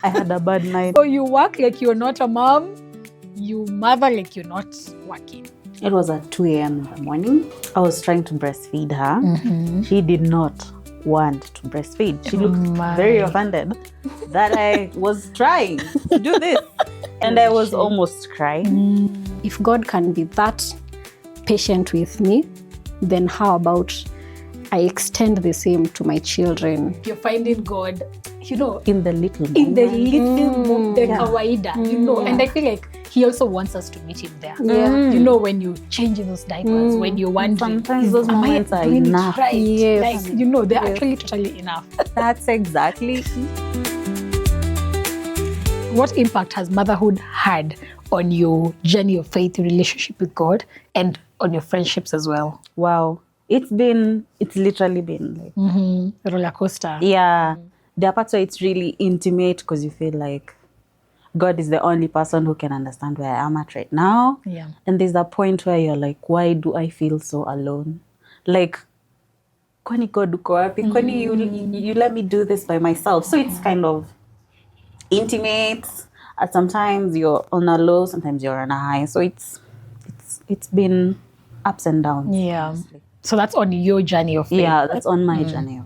I had a bad night. So you work like you're not a mom, you mother like you're not working. It was at 2 a.m. in the morning. I was trying to breastfeed her. Mm-hmm. She did not want to breastfeed. She looked very offended that I was trying to do this. And I was almost crying. If God can be that patient with me, then how about I extend the same to my children? You're finding God, In the little in the moment. little the kawaida, and I feel like He also wants us to meet Him there. Yeah. When you change those diapers, when you're wondering, Sometimes those am I moments are doing it enough. right? Yes. Like, they're actually totally enough. That's exactly. What impact has motherhood had on your journey of faith, your relationship with God, and on your friendships as well? Wow. It's literally been like, A roller coaster. yeah. There are parts where it's really intimate because you feel like God is the only person who can understand where I am at right now. Yeah. And there's a point where you're like, why do I feel so alone? Like, kwani God uko wapi? Kwani you let me do this by myself? So it's kind of intimate. Sometimes you're on a low, sometimes you're on a high. So it's been ups and downs. Yeah. So that's on your journey of faith. Yeah, that's on my journey.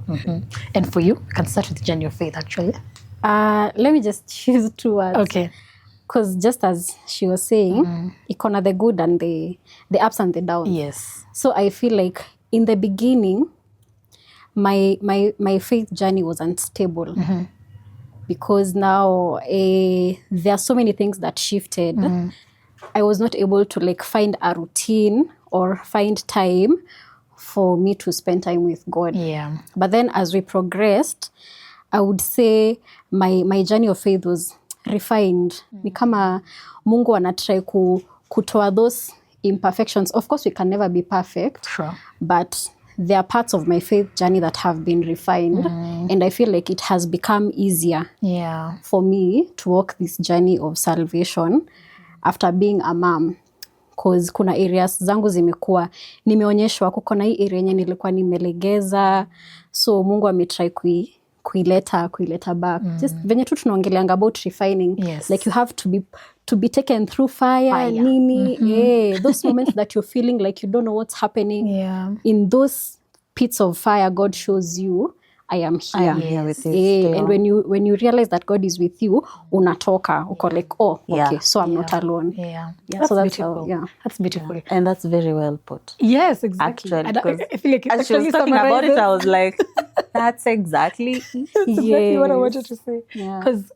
And for you, we can start with the journey of faith actually. Let me just choose 2 words. Okay. Because just as she was saying, ikona the good and the ups and the downs. Yes. So I feel like in the beginning, my faith journey was unstable. Because now there are so many things that shifted. I was not able to find a routine or find time for me to spend time with God. Yeah. But then as we progressed, I would say my journey of faith was refined. Ni kama Mungu anatry kutoa those imperfections. Of course, we can never be perfect. Sure. But there are parts of my faith journey that have been refined. And I feel like it has become easier for me to walk this journey of salvation after being a mom. Cause kuna areas zangu zimekuwa nimeonyeshwa kuko na hii area yenye nilikuwa nimelegeza, so Mungu ametry kuileta back. Just venye tu tunaongeleanga about refining. Yes. Like you have to be taken through fire. Nini. Those moments that you're feeling like you don't know what's happening. Yeah. In those pits of fire, God shows you, I am here. I am here with you still. And when you realize that God is with you, unatoka, uko like, oh, okay, so I'm not alone. Yeah. That's So that's beautiful. beautiful. That's beautiful. And that's very well put. Yes, exactly. Actually, And I feel like it as she was actually talking about it, summarizes I was like, that's exactly exactly what I wanted to say. Yeah. Because,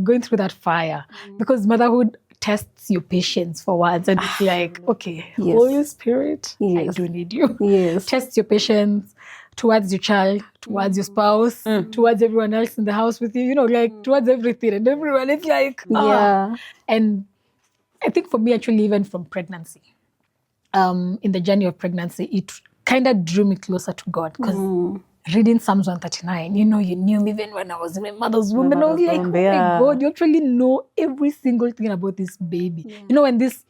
going through that fire, because motherhood tests your patience for once, and it's like, okay, Yes. Holy Spirit, I Yes. do need you. Yes. Tests your patience towards your child, towards your spouse, towards everyone else in the house with you, towards everything and everyone. It's like, Yeah. And I think for me, actually, even from pregnancy, in the journey of pregnancy, it kind of drew me closer to God because reading Psalms 139, you knew me even when I was in my mother's womb. And I was like, oh my God, you actually know every single thing about this baby. Yeah. When these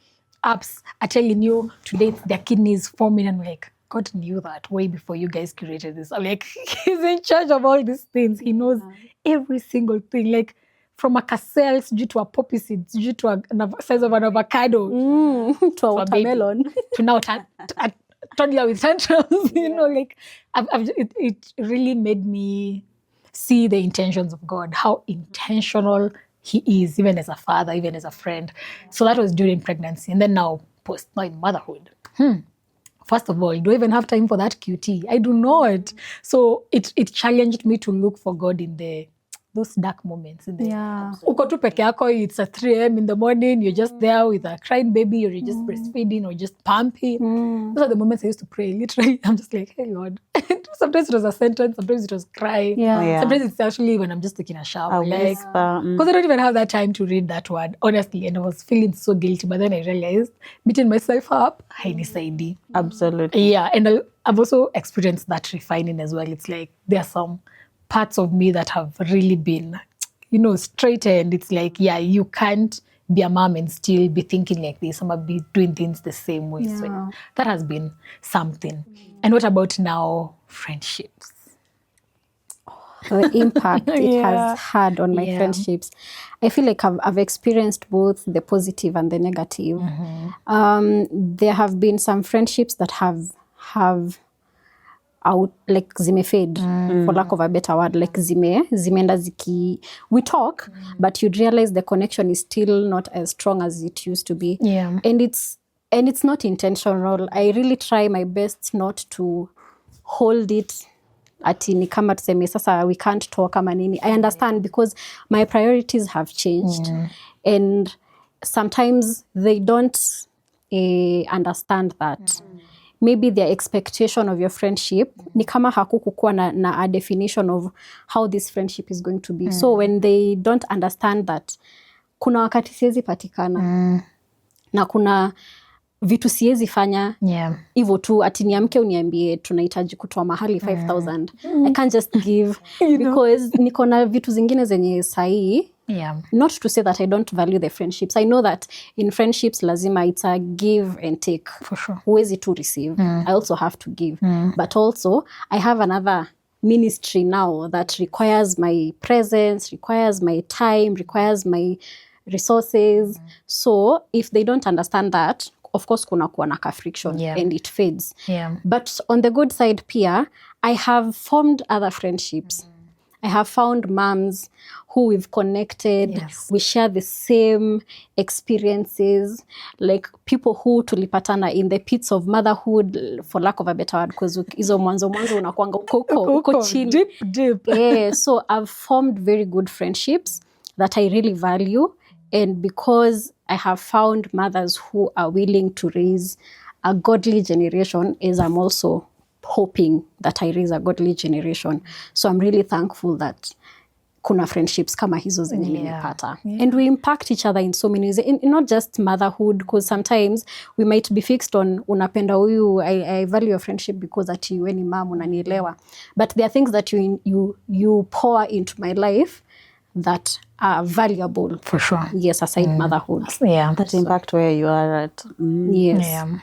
apps are telling you today their kidney is forming, and I'm like, God knew that way before you guys created this. I'm like, He's in charge of all these things. He knows every single thing. Like from a casselle due to a poppy seed, due to a size of an avocado, To a watermelon. to now a toddler with tantrums. It really made me see the intentions of God, how intentional He is, even as a father, even as a friend. So that was during pregnancy. And then now in motherhood. First of all, do I even have time for that QT? I do not. So it challenged me to look for God in those dark moments. Uko tu peke yako, it's at 3 a.m. in the morning, you're just there with a crying baby, or you're just breastfeeding, or just pumping. Those are the moments I used to pray. Literally, I'm just like, hey, Lord. Sometimes it was a sentence, sometimes it was crying. Yeah. Yeah. Sometimes it's actually when I'm just taking a shower. A whisper. Because I don't even have that time to read that word, honestly. And I was feeling so guilty. But then I realized beating myself up, hainisaidi. Absolutely. Yeah, and I've also experienced that refining as well. It's like there are some parts of me that have really been, straightened. It's like, you can't be a mom and still be thinking like this. I'm going to be doing things the same way. Yeah. So that has been something. And what about now friendships? the impact it has had on my Yeah. friendships. I feel like I've experienced both the positive and the negative. There have been some friendships that have out, like zimefade, for lack of a better word, like zimeenda ziki. We talk, but you'd realize the connection is still not as strong as it used to be. Yeah. And it's not intentional. I really try my best not to hold it ati ni kama tuseme sasa we can't talk ama nini. I understand because my priorities have changed, and sometimes they don't understand that. Maybe their expectation of your friendship ni kama hakukukuwa na a definition of how this friendship is going to be. So when they don't understand that, kuna wakati siwezi patikana na kuna vitu siwezi fanya hivyo tu ati niamke uniambie tunahitaji kutoa mahali 5,000. I can't just give because niko na vitu zingine zenye sahi. Not to say that I don't value the friendships. I know that in friendships lazima it's a give and take. For sure. Huwezi to receive. I also have to give. But also I have another ministry now that requires my presence, requires my time, requires my resources. So if they don't understand that, of course kunakuwa na ka friction and it fades. But on the good side pia, I have formed other friendships. I have found moms who we've connected. We share the same experiences, like people who tulipatana in the pits of motherhood, for lack of a better word, because hizo mwanzo unakuanga uko chini. Deep. Yeah, so I've formed very good friendships that I really value. And because I have found mothers who are willing to raise a godly generation, as I'm also hoping that I raise a godly generation. So I'm really thankful that kuna friendships kama hizo zenye nimepata. And we impact each other in so many ways. In not just motherhood, because sometimes we might be fixed on unapenda huyu, I value your friendship because ati wewe ni mom unanielewa. But there are things that you pour into my life that are valuable. For sure. Yes, aside motherhood. Yeah. That impact where you are at. Yes. Yeah.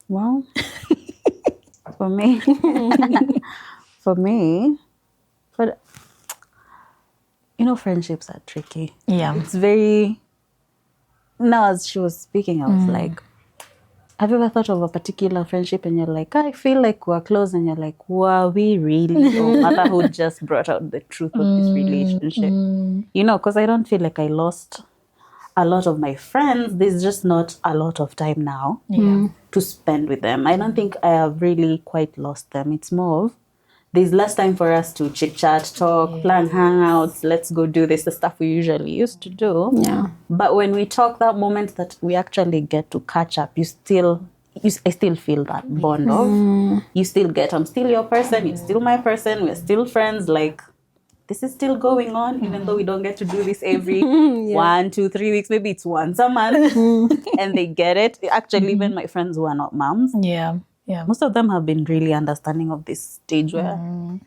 Well, for me, friendships are tricky. Yeah. It's very, now as she was speaking, I was like, have you ever thought of a particular friendship and you're like, I feel like we're close, and you're like, were we really? Or motherhood just brought out the truth of this relationship. Because I don't feel like I lost a lot of my friends. There's just not a lot of time now to spend with them. I don't think I have really quite lost them. It's more of, there's less time for us to chit-chat, talk, plan hangouts, let's go do this, the stuff we usually used to do. Yeah. But when we talk, that moment that we actually get to catch up, I still feel that bond of, you still get, I'm still your person, you're still my person, we're still friends, like, this is still going on, even though we don't get to do this every 1, 2, 3 weeks, maybe it's once a month, and they get it. Actually, even my friends who are not moms, most of them have been really understanding of this stage where,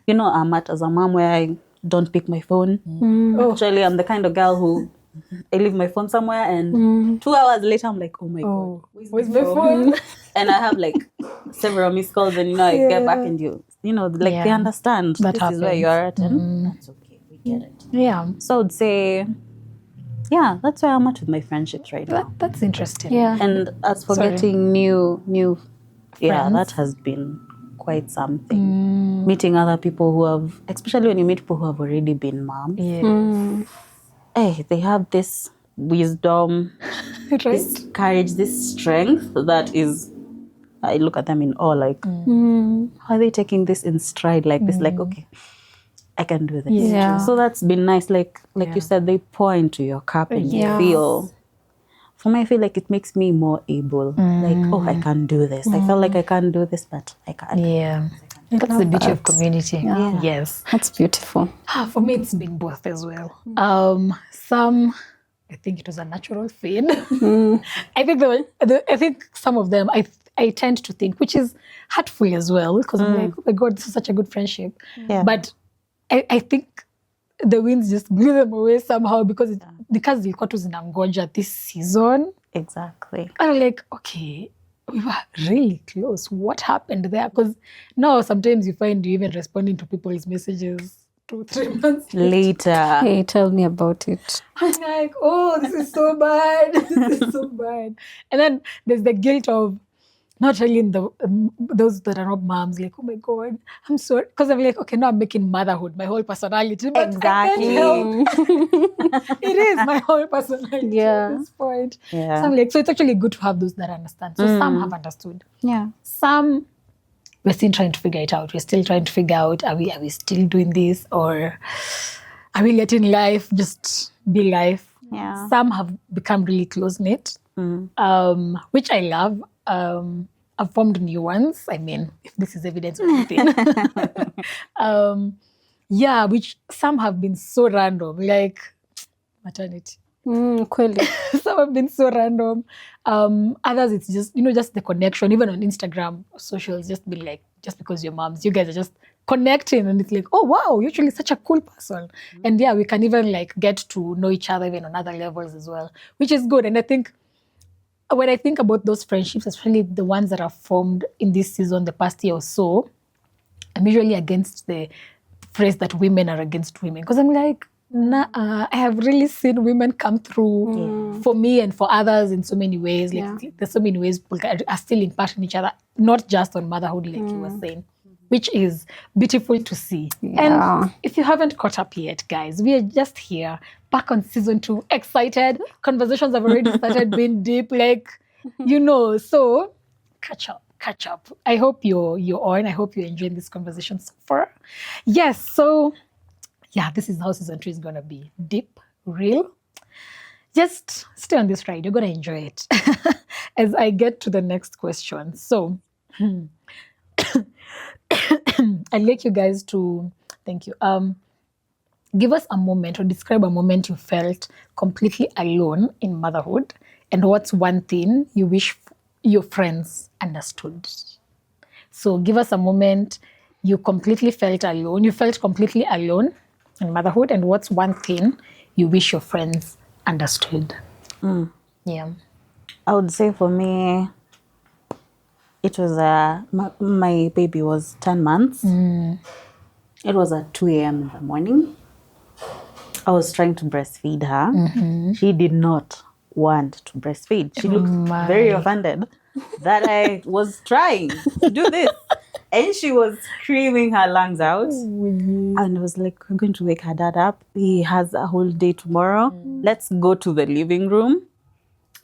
I'm at as a mom where I don't pick my phone. Actually, I'm the kind of girl who, I leave my phone somewhere and 2 hours later, I'm like, oh my God, where's my phone? And I have like several missed calls, and I get back and they understand That this happens. is where you are at, and that's okay, we get it. Yeah. So I'd say, that's where I'm at with my friendships right now. That's interesting. Yeah. And as for getting new friends, that has been quite something. Meeting other people who have, especially when you meet people who have already been moms. Hey, they have this wisdom, this courage, this strength that is, I look at them in awe, like, how are they taking this in stride like this? Like, okay, I can do this. Yeah. So that's been nice. Like you said, they pour into your cup and you feel, for me, I feel like it makes me more able. Like, oh, I can do this. I felt like I can't do this, but I can. Yeah. That's the beauty of community. Yeah. Yes. That's beautiful. For me, it's been both as well. Some, I think it was a natural fade. I think some of them, I tend to think, which is hurtful as well, because I'm like, oh my God, this is such a good friendship. Yeah. But I think the winds just blew them away somehow because zilikuwa tu zinangoja this season. Exactly. I'm like, okay, we were really close. What happened there? Because now sometimes you find you even responding to people's messages 2-3 months later. Hey, tell me about it. I'm like, oh, this is so bad. This is so bad. And then there's the guilt of not telling those that are not moms, like, oh my God, I'm sorry. Because I'm like, okay, now I'm making motherhood my whole personality. But Exactly. I can't help. It is my whole personality at this point. Yeah. So I'm like, so it's actually good to have those that understand. So some have understood. Yeah. Some, we're still trying to figure it out. We're still trying to figure out, are we still doing this, or are we letting life just be life? Yeah. Some have become really close-knit, which I love. I've formed new ones. I mean, if this is evidence of anything. Yeah, which some have been so random, like maternity. Kweli. Some have been so random. Others, it's just, just the connection. Even on Instagram, socials, just be like, just because you're moms, you guys are just connecting, and it's like, oh wow, you're actually such a cool person. And yeah, we can even like get to know each other even on other levels as well, which is good. And I think when I think about those friendships, especially the ones that are formed in this season, the past year or so, I'm usually against the phrase that women are against women, because I'm like, nah, I have really seen women come through for me and for others in so many ways. Like there's so many ways people are still impacting each other, not just on motherhood, like you were saying, which is beautiful to see. Yeah. And if you haven't caught up yet, guys, we are just here, back on season 2, excited. Conversations have already started being deep, like, so catch up. I hope you're on. I hope you're enjoying this conversation so far. Yes, so yeah, this is how season 2 is going to be. Deep, real. Just stay on this ride. You're going to enjoy it. As I get to the next question. So, I'd like you guys to, thank you, give us a moment or describe a moment you felt completely alone in motherhood, and what's one thing you wish your friends understood. So give us a moment you completely felt alone. You felt completely alone in motherhood, and what's one thing you wish your friends understood? Yeah. I would say for me, it was my baby was 10 months. It was at 2 a.m. in the morning. I was trying to breastfeed her. She did not want to breastfeed. She looked very offended that I was trying to do this. And she was screaming her lungs out. And I was like, we're going to wake her dad up. He has a whole day tomorrow. Let's go to the living room.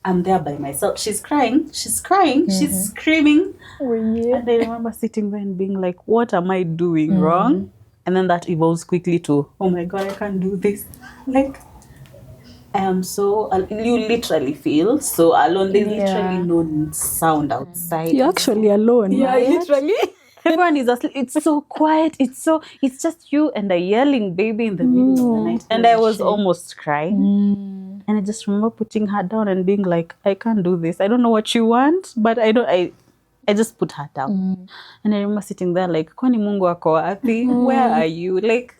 I'm there by myself. She's crying. She's screaming. And I remember sitting there and being like, what am I doing wrong? And then that evolves quickly to, oh my God, I can't do this. Like, I am so, you literally feel so alone. There's literally no sound outside. You're actually alone. Yeah, right? literally. Everyone is asleep. It's so quiet. It's just you and a yelling baby in the middle of the night. And I was almost crying. And I just remember putting her down and being like, I can't do this. I don't know what you want, but I just put her down. And I remember sitting there like, kwani Mungu ako wapi? Where are you? Like,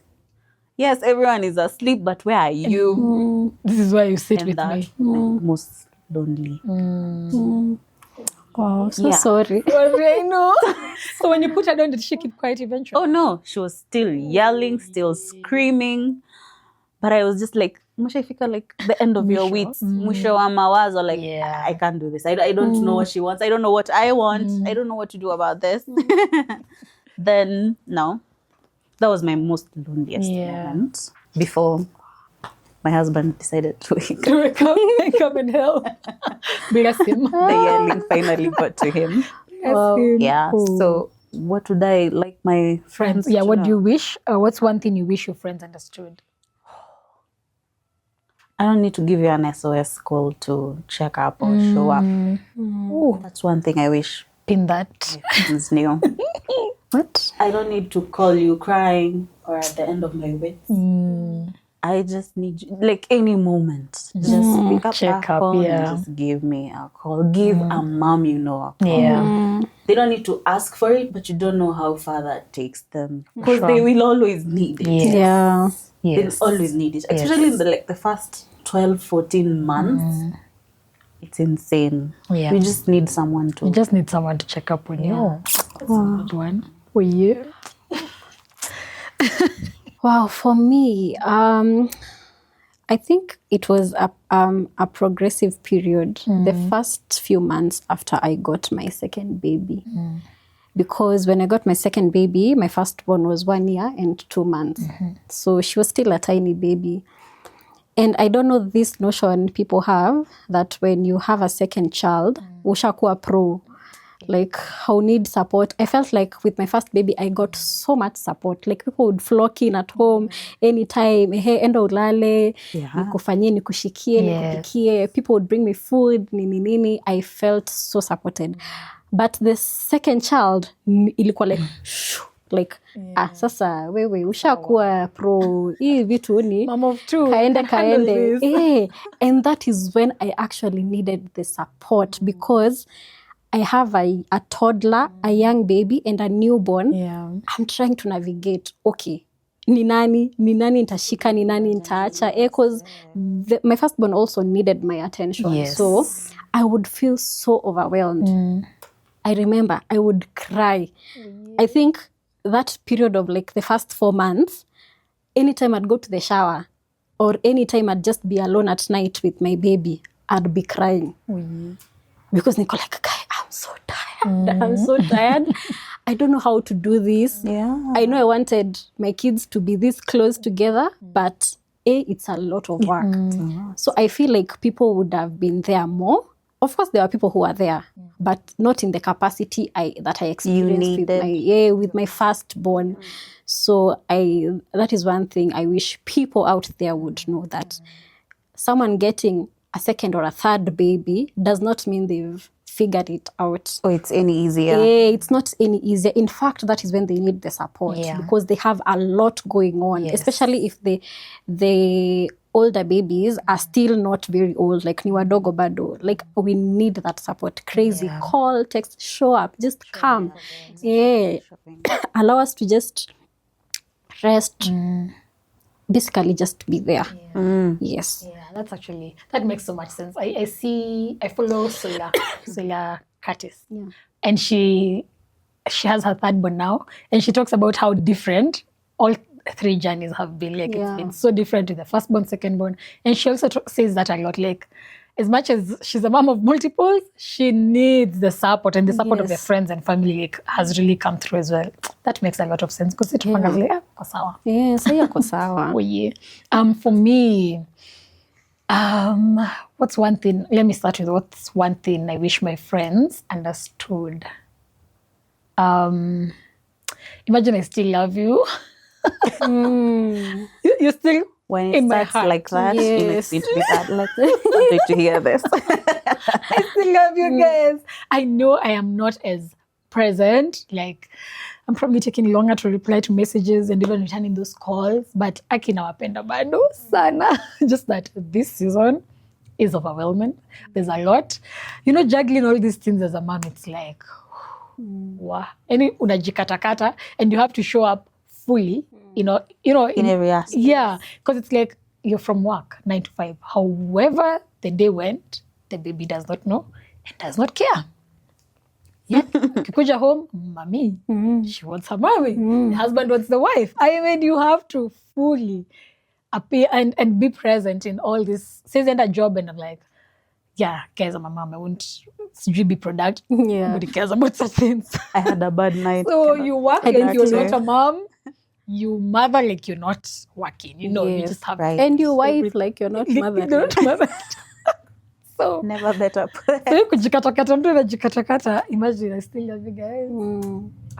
yes, everyone is asleep, but where are you? This is why you sit And with that me. most lonely. Wow, so sorry. Sorry, I know. So when you put her down, did she keep quiet eventually? Oh no, she was still yelling, still screaming. But I was just like, mshaifika like the end of your wits. Mwisho wa mawazo, like, I can't do this. I don't know what she wants. I don't know what I want. I don't know what to do about this. Then, no. That was my most loneliest moment before my husband decided to wake up and help. Bless him. The yelling finally got to him. Bless him. Yeah. So what would I like my friends Yeah, to what know? do you wish? What's one thing you wish your friends understood? I don't need to give you an SOS call to check up or show up. That's one thing I wish Pin that. my friends knew. What? I don't need to call you crying or at the end of my wits. I just need you, like any moment. Just pick up Check a up, phone yeah. and just give me a call. Give a mom you know a call. Yeah. They don't need to ask for it, but you don't know how far that takes them. Because they will always need it. Yes. Yeah. They Yes. will always need it. Especially in the first 12, 14 months. It's insane. Yeah. You just need someone to. You just need someone to check up on you. That's a good one. For you? Wow, for me, I think it was a progressive period. The first few months after I got my second baby. Because when I got my second baby, my firstborn was 1 year and 2 months. So she was still a tiny baby. And I don't know this notion people have that when you have a second child, ushakuwa pro. Like, how need support. I felt like with my first baby, I got so much support. Like, people would flock in at home anytime. Hey, enda ulale, nikufanyie, nikushikie, nikupikie. People would bring me food, nini. I felt so supported. But the second child, ilikuwa like, like, sasa wewe ushakuwa pro, hii vitu ni Mom of two, kaende. And that is when I actually needed the support because I have a toddler, a young baby, and a newborn. I'm trying to navigate. Okay, ni nani nitashika, ni nani nitaacha. Because my firstborn also needed my attention. Yes. So I would feel so overwhelmed. I remember I would cry. I think that period of like the first 4 months, anytime I'd go to the shower or anytime I'd just be alone at night with my baby, I'd be crying. Because Nicole, like, I'm so tired. I'm so tired. I don't know how to do this. I know I wanted my kids to be this close together, but it's a lot of work. So I feel like people would have been there more. Of course, there are people who are there, but not in the capacity that I experienced with my firstborn. So that is one thing I wish people out there would know, that someone getting a second or a third baby does not mean they've figured it out. Oh, it's any easier. It's not any easier. In fact, that is when they need the support because they have a lot going on, especially if the older babies are still not very old, like ni wadogo bado. Like, we need that support. Crazy. Call, text, show up, just come. Allow us to just rest. Basically just be there. Yes. That makes so much sense. I follow Sola Curtis. And she has her third born now, and she talks about how different all 3 journeys have been. Like, it's been so different with the firstborn, secondborn. And she also says that a lot, like, as much as she's a mom of multiples, she needs the support, and the support of their friends and family, like, has really come through as well. That makes a lot of sense because it's sawa. For me, what's one thing? Let me start with what's one thing I wish my friends understood. Imagine I still love you. You still. When it starts like that, it makes me to be bad. Like, I'm going to hear this. I still love you guys. I know I am not as present. Like, I'm probably taking longer to reply to messages and even returning those calls. But aki nawapenda bado sana. Just that this season is overwhelming. There's a lot. You know, juggling all these things as a mom, it's like, wow. And unajikatakata, and you have to show up fully. You know, in every aspect. Yeah, because it's like you're from work 9 to 5. However the day went, the baby does not know and does not care. Yeah, ukikuja home, mommy, she wants her mommy. The husband wants the wife. I mean, you have to fully appear and be present in all this. Says end a job, and I'm like, yeah, guys, I'm a mom. I won't be productive. Nobody cares about such things. I had a bad night. So you work like you're not a mom. You mother like you're not working, you know, you just have and you wife like you're not mother. So never better. Imagine I still love you guys.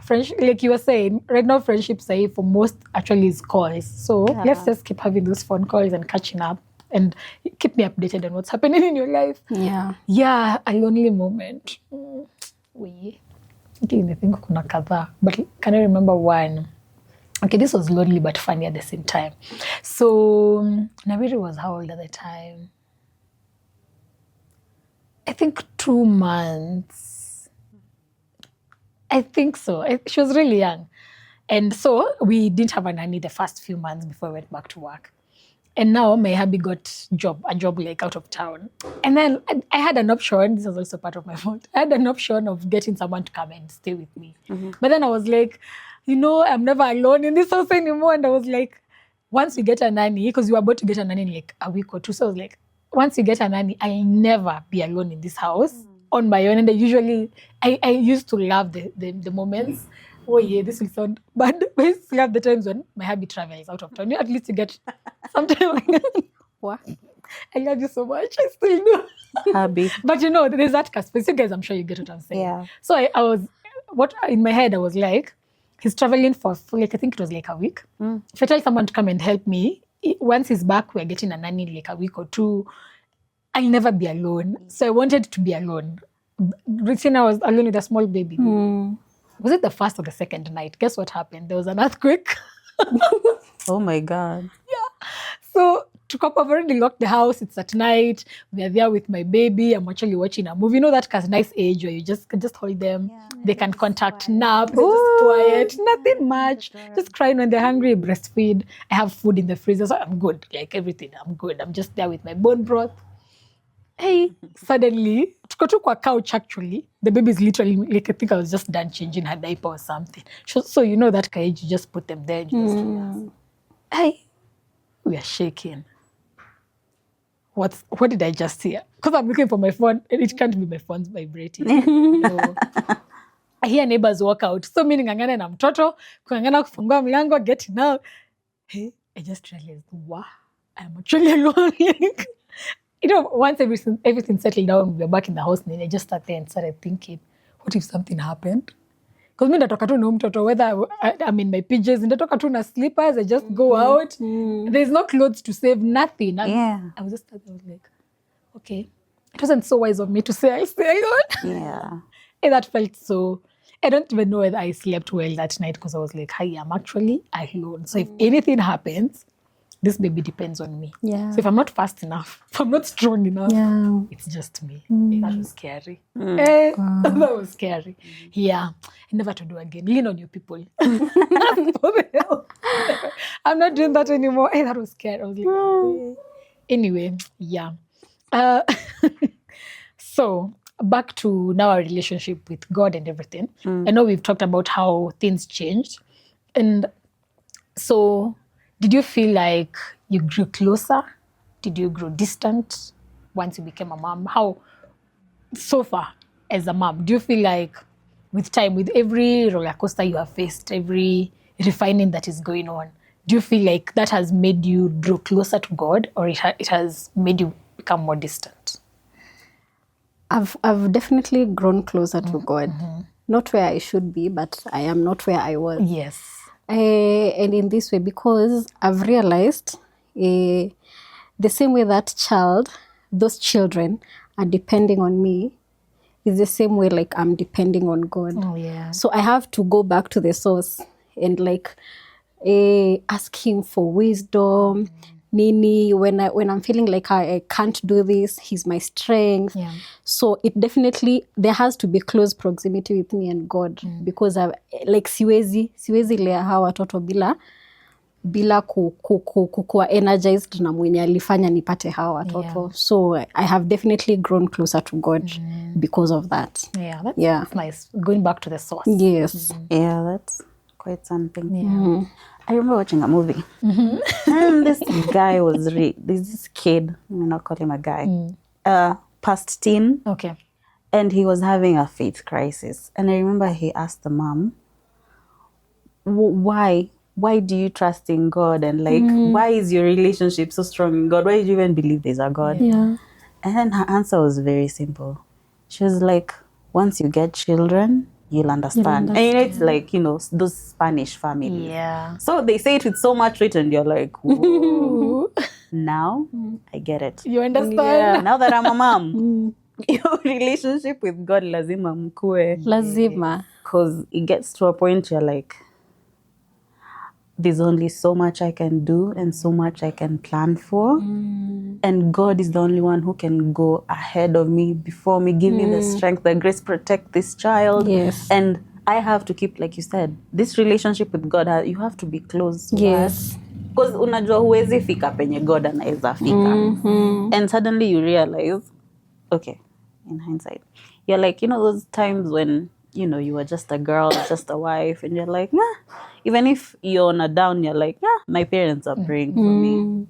Friendship, like you were saying, right now friendships for most actually is calls. So let's just keep having those phone calls and catching up and keep me updated on what's happening in your life. Yeah, a lonely moment. I think kuna kadhaa, but can I remember one? Okay, this was lonely but funny at the same time. So, Nabiri was how old at the time? I think 2 months. I think so. She was really young. And so, we didn't have a nanny the first few months before we went back to work. And now my hubby got a job like out of town. And then I had an option, this was also part of my fault. I had an option of getting someone to come and stay with me. But then I was like, I'm never alone in this house anymore. And I was like, once we get a nanny, because we were about to get a nanny in like a week or two. So I was like, once you get a nanny, I'll never be alone in this house on my own. And I used to love the moments. Oh yeah, this will sound bad. But I used to love the times when my hubby travels out of town. At least you get something like that. What? I love you so much. I still do. Hubby. But there's that cusp. You guys, I'm sure you get what I'm saying. Yeah. So I was, in my head, I was like, he's traveling for like, I think it was like a week. If I tell someone to come and help me, once he's back, we're getting a nanny in like a week or two. I'll never be alone. So I wanted to be alone. Reaching, I was alone with a small baby. Was it the first or the second night? Guess what happened? There was an earthquake. Oh my God. Yeah. So to cope, I've already locked the house. It's at night. We are there with my baby. I'm actually watching a movie. That nice age where you can just hold them. Yeah, they can contact nap. They're just quiet. Nothing much. Just crying when they're hungry. Breastfeed. I have food in the freezer. So I'm good. Like everything. I'm good. I'm just there with my bone broth. Hey, suddenly, tuko tu kwa couch actually. The baby's literally, like I think I was just done changing her diaper or something. So that age, you just put them there. And you just relax. Hey, we are shaking. What did I just hear? Because I'm looking for my phone and it can't be my phone's vibrating. So, I hear neighbors walk out. So meaning ngangana na mtoto, kungangana kufungua mlango, getting out. Hey, I just realized, wow, I'm actually alone. Once everything settled down, we were back in the house, and I just sat there and started thinking, what if something happened? Because me natoka tu na mtoto, whether I'm in my PJs, natoka tu na slippers, I just go out. There's no clothes to save, nothing. I was just like, okay. It wasn't so wise of me to say I stay alone. Yeah. And that felt so... I don't even know whether I slept well that night because I was like, hi, I'm actually alone. So if anything happens, this baby depends on me. Yeah. So if I'm not fast enough, if I'm not strong enough, it's just me. That was scary. That was scary. Yeah. Never to do again. Lean on your people. I'm not doing that anymore. That was scary. I was like, anyway, yeah. So back to now our relationship with God and everything. I know we've talked about how things changed. And so... did you feel like you grew closer? Did you grow distant once you became a mom? How, so far, as a mom, do you feel like with time, with every roller coaster you have faced, every refining that is going on, do you feel like that has made you draw closer to God, or it has made you become more distant? I've definitely grown closer to God. Not where I should be, but I am not where I was. Yes. And in this way, because I've realized the same way those children are depending on me, is the same way like I'm depending on God. Oh, yeah. So I have to go back to the source and like ask him for wisdom. Nini, when I'm feeling like I can't do this, he's my strength. Yeah. So it definitely, there has to be close proximity with me and God, because I like siwezi lea hawa watoto bila kuwa energized na mwenye alifanya nipate hawa watoto. Yeah. So I have definitely grown closer to God because of that. Yeah, that's nice. Going back to the source. Yes. Yeah, that's quite something. Yeah. I remember watching a movie. And this guy there's this kid, I'm going to call him a guy, past teen. Okay. And he was having a faith crisis. And I remember he asked the mom, why do you trust in God? And like, why is your relationship so strong in God? Why do you even believe there's a God? Yeah. And then her answer was very simple. She was like, once you get children, you'll understand. And it's like, those Spanish families. Yeah. So they say it with so much weight and you're like, whoa. Now I get it. You understand? Yeah. Now that I'm a mom, your relationship with God lazima mkue. Lazima. Because it gets to a point you're like, there's only so much I can do and so much I can plan for. And God is the only one who can go ahead of me, before me, give me the strength, the grace, protect this child. Yes. And I have to keep, like you said, this relationship with God, you have to be close. Yes. Because unajua huwezi fika penye God anaweza fika. And suddenly you realize, okay, in hindsight, you're like, those times when, you were just a girl, just a wife, and you're like, nah. Even if you're on a down, you're like, yeah, my parents are praying for me.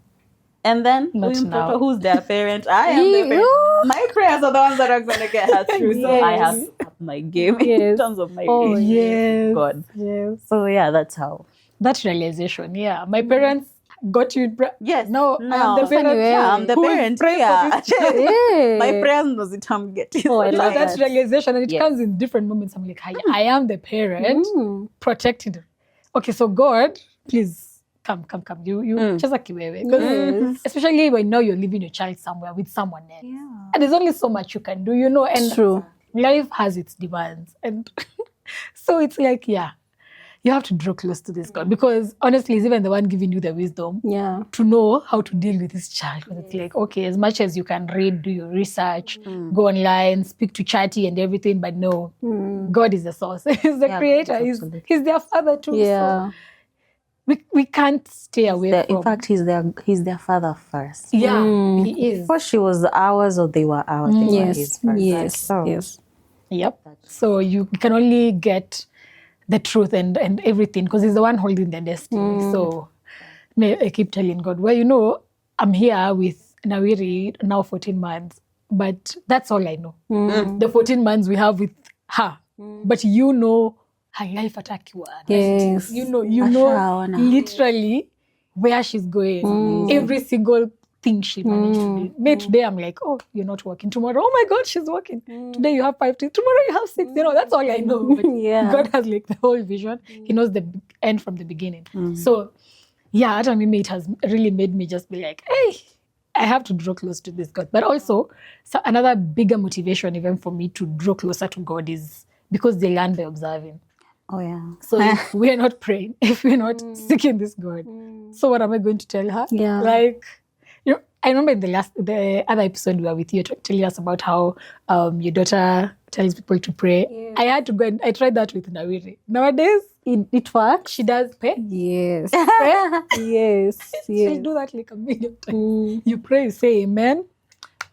And then, who's their parent? I am their parent. My prayers are the ones that are going to get her through. So I have to up my game in terms of my relationship with God. Yes. So yeah, that's how. That realization, yeah. My parents got you in prayer. Yes. No, I'm the parent. Yeah, I'm the parent. Yeah. My prayers knows it I'm getting. Oh, I love that realization. And it comes in different moments. I'm like, I am the parent protecting her. Okay, so God, please. Come. You cheza kiwewe. Because especially when now you're leaving your child somewhere with someone else. Yeah. And there's only so much you can do, and True. Life has its demands. And so it's like, yeah, you have to draw close to this God. Because honestly, he's even the one giving you the wisdom to know how to deal with this child. Because it's like, okay, as much as you can read, do your research, go online, speak to Chatty and everything, but no, God is the source. He's the creator. He's their father too. Yeah. So we can't stay away from. In fact, he's their father first. Yeah, he is. Before she was ours or they were ours, they were his first. Yes. Yep. So you can only get the truth and everything because he's the one holding the destiny. So I keep telling God, well, I'm here with Nawiri now 14 months, but that's all I know. The 14 months we have with her, but her life atakiwa. Yes. You know literally where she's going. Every single thing she managed to do. Me today, I'm like, oh, you're not working. Tomorrow, oh my God, she's working. Today you have 5 days. Tomorrow you have 6. That's all I know. But God has like the whole vision. He knows the end from the beginning. So yeah, at me, it has really made me just be like, hey, I have to draw close to this God. But also, another bigger motivation even for me to draw closer to God is because they learn by observing. Oh, yeah. So if we're not praying, if we're not seeking this God, so what am I going to tell her? Yeah. Like, I remember in the other episode we were with you telling us about how your daughter tells people to pray. Yeah. I had to go and I tried that with Nawiri. Nowadays, it works. She does pray. Yes. Pray. Yes. She'll do that like a million times. You pray, you say amen.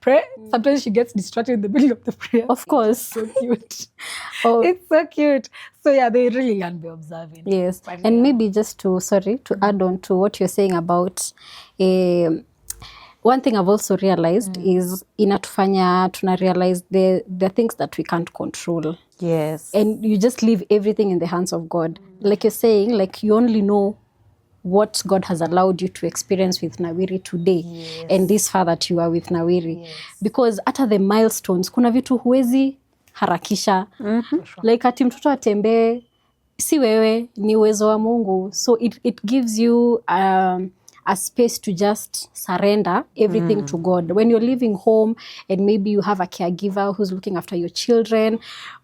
Pray. Sometimes she gets distracted in the middle of the prayer. Of course. It's so cute. It's so cute. So yeah, they really learn by observing. Yes. And maybe just to add on to what you're saying about one thing I've also realized is inatufanya tuna realize the things that we can't control. Yes. And you just leave everything in the hands of God. Like you're saying, like you only know what God has allowed you to experience with Nawiri today. Yes. And this far that you are with Nawiri. Yes. Because hata the milestones, kuna vitu huwezi harakisha. Like ati mtoto atembee, si wewe, ni uwezo wa Mungu. So it gives you a space to just surrender everything to God. When you're leaving home and maybe you have a caregiver who's looking after your children,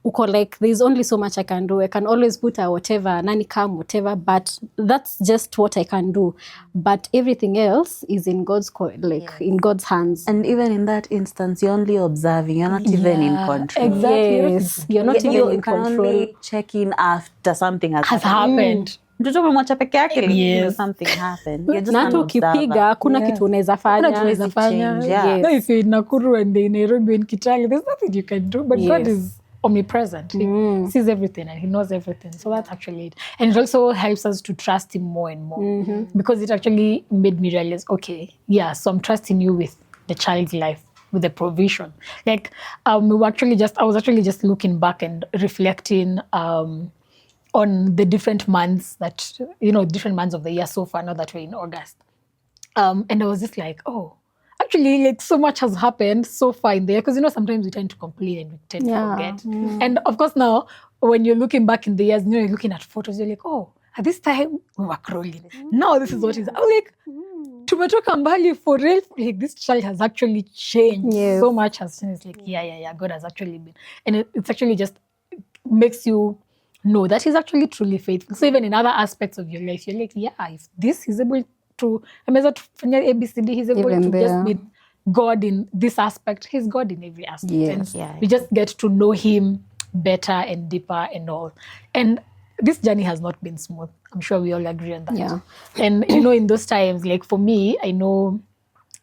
uko like, there's only so much I can do. I can always put a whatever, nanny cam, whatever, but that's just what I can do. But everything else is in God's in God's hands. And even in that instance, you're only observing. You're not even in control. Exactly. Yes. You're not even in control. You can only check in after something has happened. Mtoto umemwacha peke yake, something happened. You're just na hata ukipiga kuna kitu unaweza fanya. No, if you're in Nakuru and in Nairobi and Kitale, there's nothing you can do. But God is omnipresent. He sees everything and he knows everything. So that's actually it. And it also helps us to trust him more and more. Because it actually made me realize, okay, yeah, so I'm trusting you with the child's life, with the provision. Like, I was actually just looking back and reflecting on the different months that, different months of the year so far, now that we're in August. And I was just like, oh, actually, like so much has happened so far in there. Because, sometimes we tend to complain and we tend to forget. And of course now, when you're looking back in the years, you're looking at photos, you're like, oh, at this time, we were crawling. Now this is what is. I'm like, tumetoka mbali for real. Like, this child has actually changed. Yes. So much has changed. It's like, yeah, God has actually been. And it's actually just makes you know that he's actually truly faithful. So even in other aspects of your life, you're like, yeah, if this is able to, ABCD, he's able even to just be God in this aspect. He's God in every aspect. Yes. And we just get to know him better and deeper and all. And this journey has not been smooth. I'm sure we all agree on that. Yeah. And in those times, like for me, I know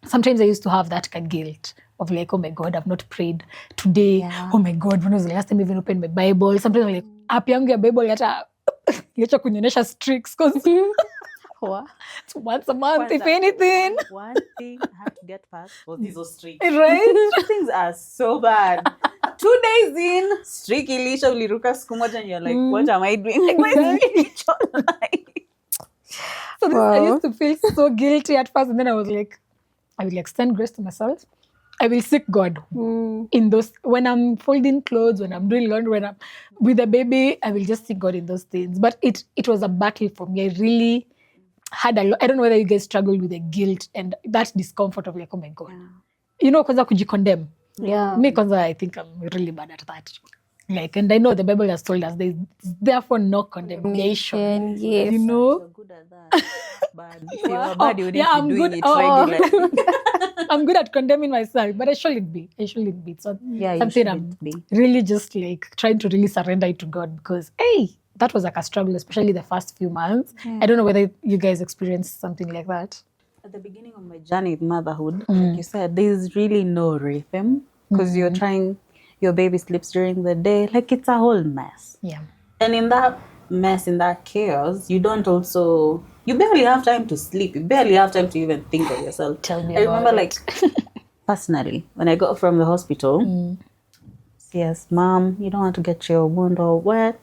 sometimes I used to have that guilt of like, oh my God, I've not prayed today. Yeah. Oh my God, when was the last time I even opened my Bible? Sometimes I'm like, app yangu ya Bible yata kunionyesha streaks because it's once a month, if anything. One thing I have to get past was these streaks. Right? Things are so bad. 2 days in, streak ilisha uliruka siku moja and you're like, what am I doing? Like, why is it So I used to feel so guilty at first, and then I was like, I will extend grace to myself. I will seek God in those, when I'm folding clothes, when I'm doing laundry, when I'm with a baby, I will just seek God in those things. But it was a battle for me. I really had a lot. I don't know whether you guys struggled with the guilt and that discomfort of like, oh my God. Kwanza kujikondemn. Yeah. Me kwanza, I think I'm really bad at that. Like, and I know the Bible has told us there's therefore no condemnation. Yes. You're good at that. But if you are bad, you need to I'm be good. doing it regularly. I'm good at condemning myself, but I shouldn't be. It's not Yeah, you something shouldn't be. really just like trying to really surrender it to God because, hey, that was like a struggle, especially the first few months. I don't know whether you guys experienced something like that. At the beginning of my journey with motherhood, like you said, there's really no rhythm because you're trying, your baby sleeps during the day. Like, it's a whole mess. Yeah. And in that mess, in that chaos, you barely have time to sleep. You barely have time to even think of yourself. Tell me I about remember, it. like, personally, when I got from the hospital, yes, Mom, you don't want to get your wound or what?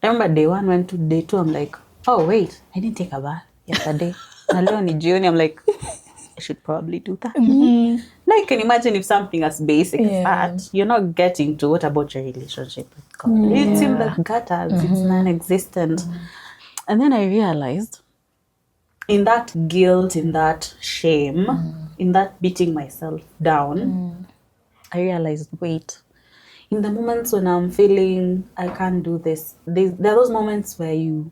I remember day 1 went to day 2. I'm like, oh, wait, I didn't take a bath yesterday. Na leo ni jioni. I'm like, I should probably do that. Now you can imagine if something as basic as that, you're not getting to what about your relationship with God. It's in the gutters, it's non-existent. And then I realized in that guilt, in that shame, in that beating myself down, I realized, wait, in the moments when I'm feeling I can't do this, there are those moments where you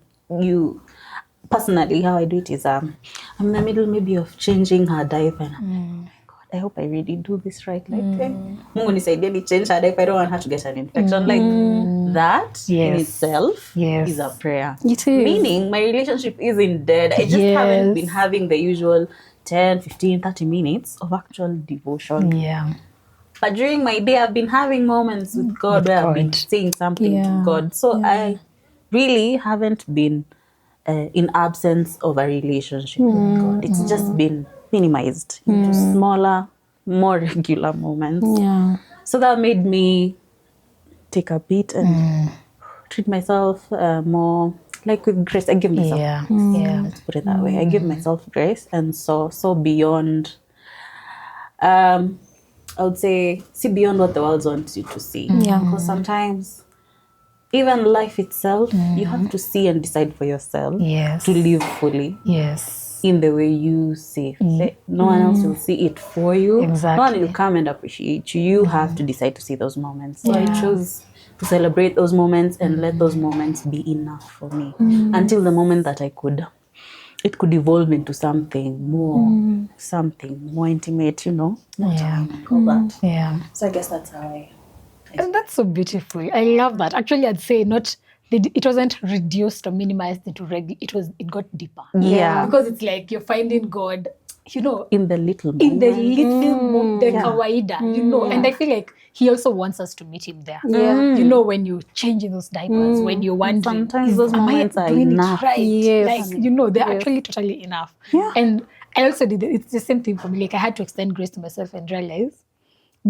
personally, how I do it is I'm in the middle maybe of changing her diaper. And I'm like, oh my God, I hope I really do this right. Like, Mungu nisaidie ni change her diaper. I don't want her to get an infection. Like, that in itself is a prayer. It is. Meaning my relationship isn't dead. I just haven't been having the usual 10, 15, 30 minutes of actual devotion. Yeah. But during my day, I've been having moments with God where I've been saying something to God. So I really haven't been in absence of a relationship with God. It's just been minimized into smaller, more regular moments. Yeah. So that made me take a beat and treat myself more like with grace. I give myself grace. Let's put it that way. I give myself grace and so beyond, I would say, see beyond what the world wants you to see. Because sometimes even life itself, you have to see and decide for yourself to live fully in the way you see fit. No one else will see it for you. Exactly. No one will come and appreciate you. You have to decide to see those moments. So I chose to celebrate those moments and let those moments be enough for me until the moment that it could evolve into something more intimate, more time and all that. Yeah. So I guess that's how I And that's so beautiful. I love that. Actually, I'd say it wasn't reduced or minimized into it got deeper. Yeah. Because it's like you're finding God, in the little moments. in the little moment, the kawaida, And I feel like he also wants us to meet him there. Yeah. When you change in those diapers, when you're wondering, sometimes those moments are enough. Right? Yes. Like, they're actually totally enough. Yeah. And I also it's the same thing for me. Like, I had to extend grace to myself and realize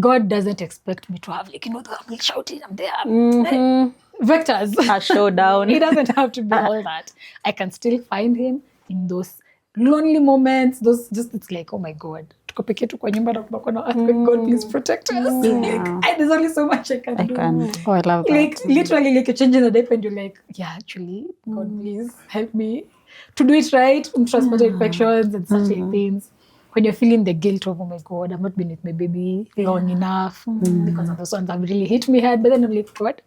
God doesn't expect me to have, like, I'm shouting, I'm there. Vectors. A showdown. It doesn't have to be all that. I can still find him in those lonely moments. It's like, oh my God. Tuko peke yetu kwa nyumba na kumekuwa na earthquake. God, please protect us. Like, there's only so much I can do. Oh, I love that. Like, literally, like, you're changing the diaper and you're like, yeah, actually, God, please help me to do it right. Transported infections and such like things. When you're feeling the guilt of, oh my God, I've not been with my baby long enough because of those ones that really hit me hard. But then I'm like, God,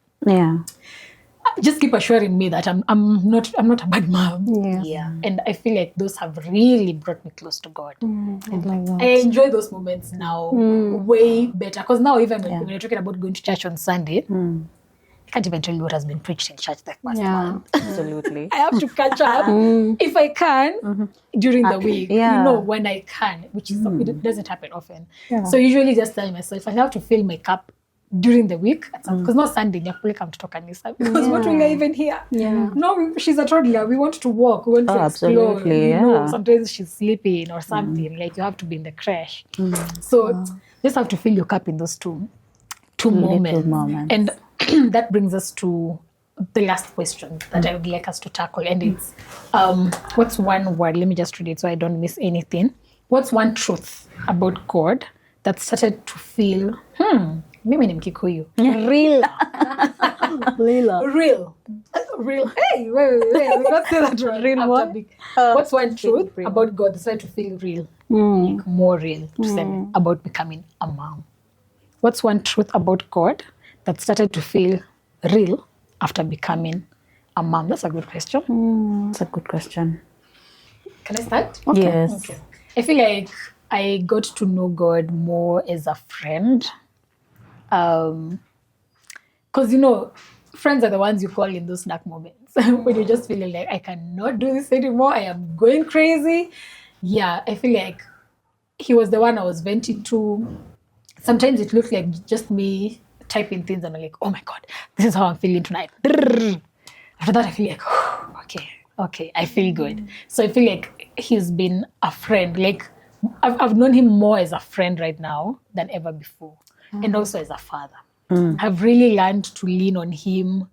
just keep assuring me that I'm not a bad mom. Yeah. And I feel like those have really brought me close to God. I like that. I enjoy those moments now way better. Because now even when you're talking about going to church on Sunday, I can't even tell you what has been preached in church that past Yeah. month. Absolutely. I have to catch up if I can during the week. yeah. You know, when I can, which is it doesn't happen often. So usually just tell myself I have to fill my cup during the week because not Sunday nyakule come to kanisa because what will I even hear? No, she's a toddler. We want to walk. We want to explore. absolutely, You know, yeah. sometimes she's sleeping or something. Like you have to be in the crash. So just have to fill your cup in those two moments. And that brings us to the last question that I would like us to tackle. And it's, what's one word? Let me just read it so I don't miss anything. What's one truth about God that started to feel, mimi ni Mkikuyu. Real. Real. Hey, wait. Let's say that right. Real what? What's one truth about God that started to feel real? Like more real, to say, about becoming a mom. What's one truth about God that started to feel real after becoming a mom? That's a good question. That's a good question. Can I start? Okay. Yes. Okay. I feel like I got to know God more as a friend. Because, you know, friends are the ones you call in those dark moments when you're just feeling like, I cannot do this anymore. I am going crazy. Yeah, I feel like he was the one I was venting to. Sometimes it looks like just me typing things and I'm like, oh my God, this is how I'm feeling tonight. After that, I feel like, okay, I feel good. So I feel like he's been a friend. Like I've known him more as a friend right now than ever before. And also as a father. I've really learned to lean on him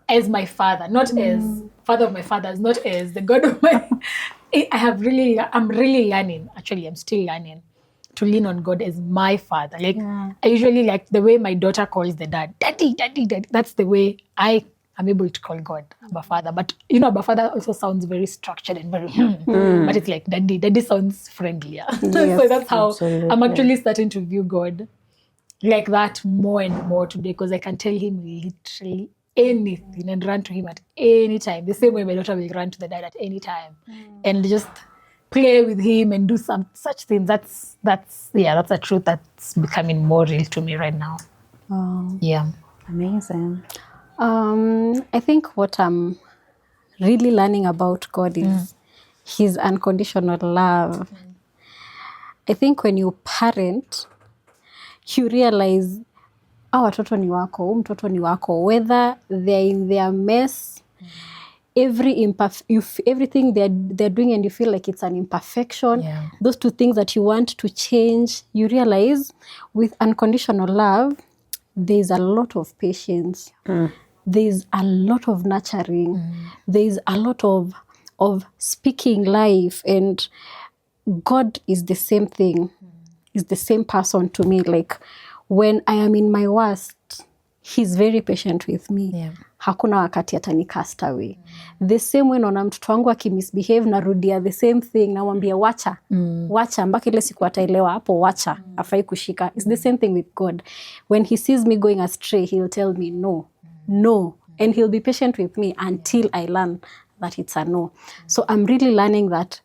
as my father, not as father of my fathers, not as the God of my... I'm really learning. Actually, I'm still learning to lean on God as my father. Like I usually like the way my daughter calls the dad, daddy. That's the way I am able to call God Abba Father. But you know, Abba Father also sounds very structured and very but it's like daddy sounds friendlier. So that's how I'm actually starting to view God like that more and more today, because I can tell him literally anything and run to him at any time. The same way my daughter will run to the dad at any time and just play with him and do some such things. That's a truth that's becoming more real to me right now. Yeah. Amazing. I think what I'm really learning about God is his unconditional love. I think when you parent, you realize watoto ni wako, mtoto ni wako, whether they're in their mess, everything they're doing and you feel like it's an imperfection, those two things that you want to change, you realize with unconditional love, there's a lot of patience. There's a lot of nurturing. There's a lot of speaking life, and God is the same thing. Is the same person to me. Like when I am in my worst, he's very patient with me. Hakuna wakati atani cast away. The same way naona mtoto wangu akimisbehave narudia the same thing, namwambia wacha mpaka ile siku ataelewa hapo wacha afai kushika. It's the same thing with God. When he sees me going astray, he'll tell me no, and he'll be patient with me until I learn that it's a no. So I'm really learning that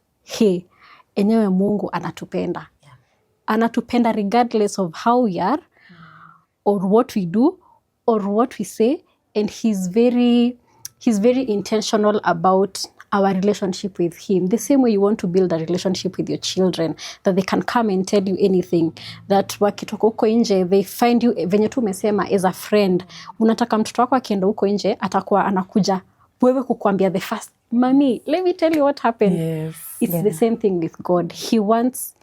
enyewe Mungu anatupenda. Anatupenda regardless of how we are or what we do or what we say, and he's very intentional about our relationship with him. The same way you want to build a relationship with your children, that they can come and tell you anything, that wakitoka huko nje they find you venye tu umesema as a friend. Unataka mtoto wako akienda huko nje atakuwa anakuja wewe kukuambia the first, mommy, let me tell you what happened. It's the same thing with God. He wants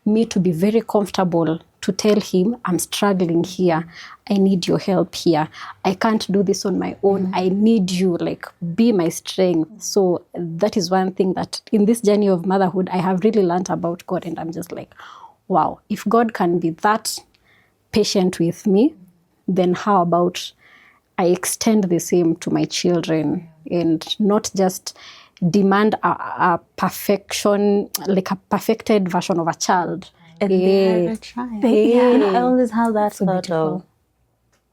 me to be very comfortable to tell him, I'm struggling here. I need your help here. I can't do this on my own. I need you, like, be my strength. So that is one thing that in this journey of motherhood, I have really learned about God. And I'm just like, wow, if God can be that patient with me, then how about I extend the same to my children and not just demand a perfection, like a perfected version of a child. And they are a child. I always have that thought of,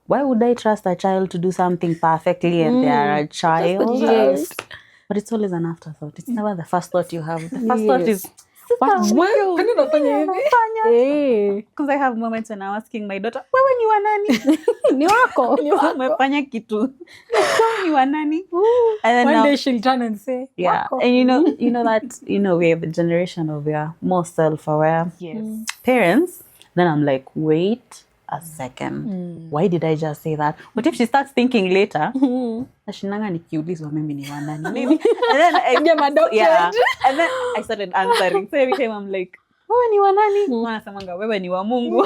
why would I trust a child to do something perfectly and they are a child? Yes. But it's always an afterthought. It's never the first thought you have. The first thought is, Because I have moments when I'm asking my daughter, wewe ni wa nani? Ni wako. Umefanya kitu. Wewe ni wa nani? And then one day she'll turn and say, yeah. wako. And we have a generation of more self-aware parents. Then I'm like, wait a second. Why did I just say that? What if she starts thinking later? Nashinanga nikiulizwa mimi ni wa nani? Maybe. And then and then I started answering. So every time I'm like, wewe ni wa nani? Wanasemanga wewe ni wa Mungu.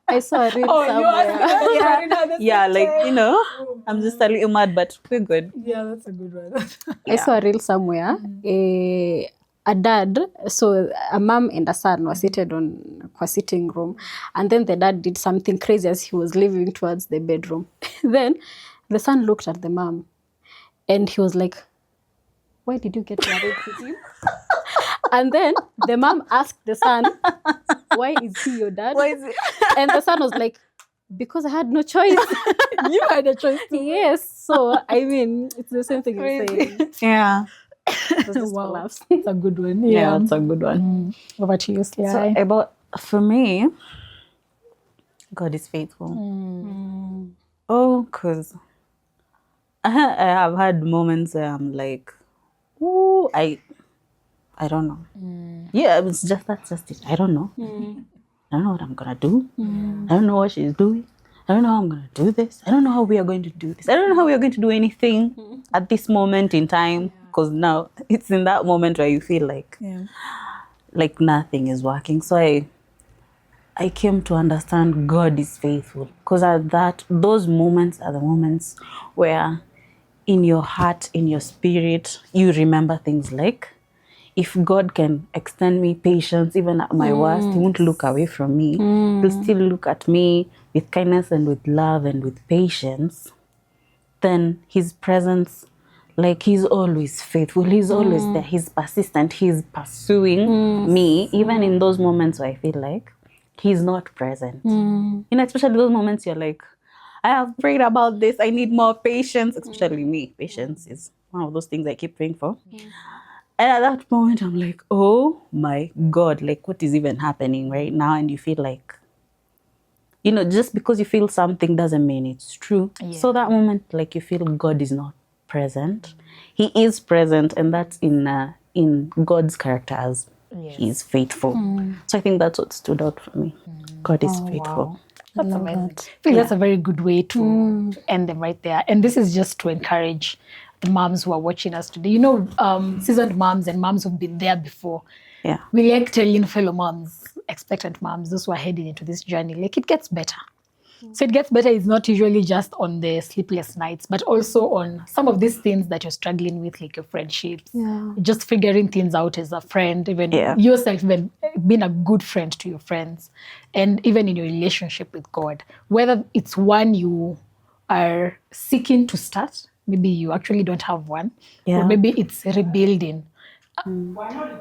I saw a reel somewhere. Like, I'm just a little mad, but we're good. Yeah, that's a good one. I saw a reel somewhere. A dad, so a mom and a son were seated on a sitting room, and then the dad did something crazy as he was leaving towards the bedroom. Then the son looked at the mom, and he was like, "Why did you get married with him?" And then the mom asked the son, "Why is he your dad?" Why is it? And the son was like, "Because I had no choice." You had a choice too. Yes. So I mean, it's the same thing you're saying. Yeah. Wow, that's a good one. Yeah, that's a good one. Over to you, Sly. So for me, God is faithful. Oh, because I have had moments where I'm like, ooh, I don't know. Yeah, that's just it. I don't know. I don't know what I'm gonna do. I don't know what she's doing. I don't know how I'm gonna do this. I don't know how we are going to do this. I don't know how we are going to do anything at this moment in time. Because now it's in that moment where you feel like nothing is working. So I came to understand God is faithful. Because those moments are the moments where in your heart, in your spirit, you remember things like, if God can extend me patience even at my worst, He won't look away from me. He'll still look at me with kindness and with love and with patience. Then His presence, like, He's always faithful. He's always there. He's persistent. He's pursuing me, even in those moments where I feel like He's not present. Especially those moments you're like, I have prayed about this. I need more patience. Especially me. Patience is one of those things I keep praying for. And at that moment, I'm like, oh my God, like, what is even happening right now? And you feel like, just because you feel something doesn't mean it's true. Yeah. So that moment, like, you feel God is not present. He is present, and that's in God's character as He is faithful. So I think that's what stood out for me. God is faithful. Wow. That's amazing. I think that's a very good way to end them right there. And this is just to encourage the moms who are watching us today. Seasoned moms and moms who've been there before. Yeah. We like telling fellow moms, expectant moms, those who are heading into this journey, like, it gets better. So it gets better is not usually just on the sleepless nights, but also on some of these things that you're struggling with, like your friendships, just figuring things out as a friend, even yourself, even being a good friend to your friends, and even in your relationship with God. Whether it's one you are seeking to start, maybe you actually don't have one, or maybe it's rebuilding.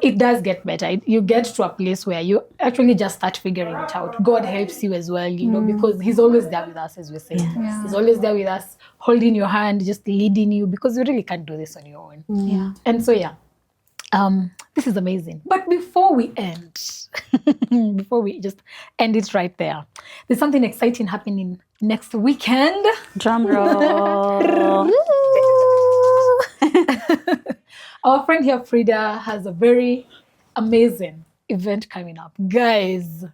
It does get better. You get to a place where you actually just start figuring it out. God helps you as well, because He's always there with us, as we say. Yeah. He's always there with us, holding your hand, just leading you, because you really can't do this on your own. Yeah. And so, this is amazing. But before we end, before we just end it right there, there's something exciting happening next weekend. Drum roll. Our friend here, Frida, has a very amazing event coming up. Guys,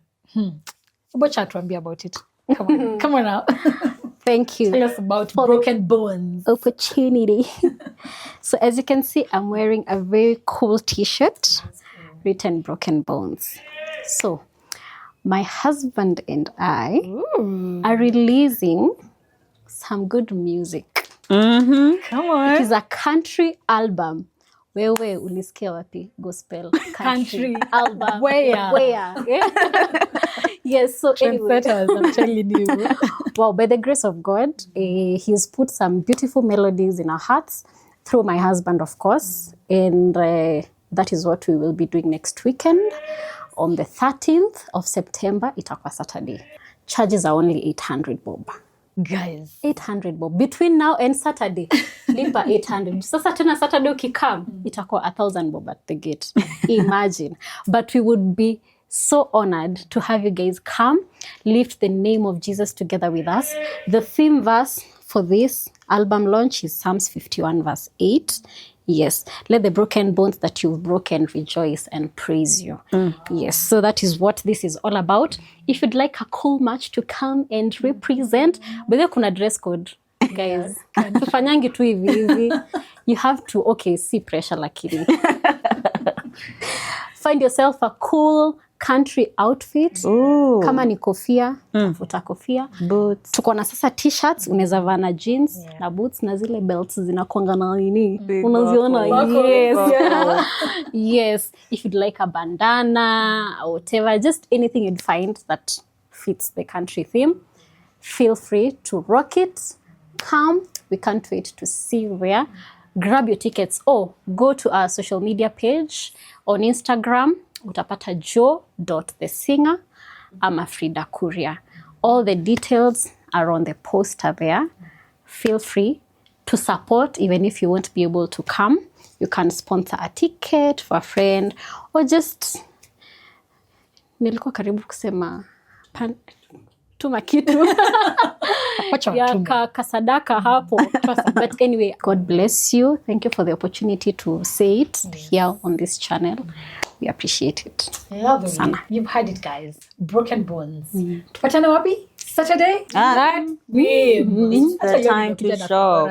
chat about it. Come on out. Thank you. Tell us about Broken Bones. Opportunity. So as you can see, I'm wearing a very cool t-shirt written Broken Bones. So my husband and I are releasing some good music. Come on. It is a country album. Wewe ulisikia wapi? Gospel country album. Where? Yeah. Yes, so anyway. I'm telling you. Well, by the grace of God, He's put some beautiful melodies in our hearts through my husband, of course. And that is what we will be doing next weekend. On the 13th of September, itakuwa Saturday. Charges are only 800 bob. Guys. 800 bob. Between now and Saturday, lipa 800. Sasa tena Saturday ukikam, itakuwa 1,000 bob at the gate. Imagine. But we would be so honored to have you guys come, lift the name of Jesus together with us. The theme verse for this album launch is Psalms 51 verse 8. Yes, let the broken bones that you've broken rejoice and praise you. Yes, so that is what this is all about. If you'd like a cool match to come and represent, but there kuna dress code, guys. Tufanyangi tu hivi hivi. You have to, okay, see pressure lakini. Find yourself a cool country outfit. Ooh. Kama ni kofia, tafuta kofia. Boots. Tuko na sasa t-shirts, unaweza vaa na jeans na boots na zile belts zinakuanga na nini. Unaziona? Yes. Yes. If you'd like a bandana or whatever, just anything you'd find that fits the country theme, feel free to rock it. Come. We can't wait to see you there. Grab your tickets. Go to our social media page on Instagram. Utapata joe.thesinger ama Frida Kuria. All the details are on the poster there. Feel free to support even if you won't be able to come. You can sponsor a ticket for a friend or just nilikuwa karibu kusema tuma kitu ya kasadaka hapo. But anyway, God bless you. Thank you for the opportunity to say it here on this channel. We appreciate it. Lovely. Sana. You've heard it, guys. Broken bones. Tupatane wapi? Saturday? It's the time to show.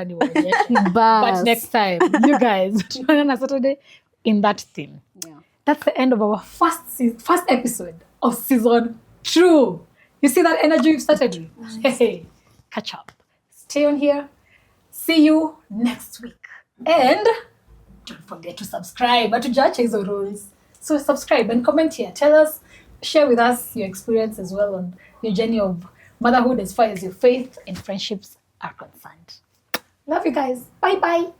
But next time, you guys, on Saturday in that theme. Yeah. That's the end of our first episode of season 2. You see that energy we've started with? Hey, catch up. Stay on here. See you next week. And don't forget to subscribe. But to judge hizo rules. So subscribe and comment here. Tell us, share with us your experience as well on your journey of motherhood as far as your faith and friendships are concerned. Love you guys. Bye-bye.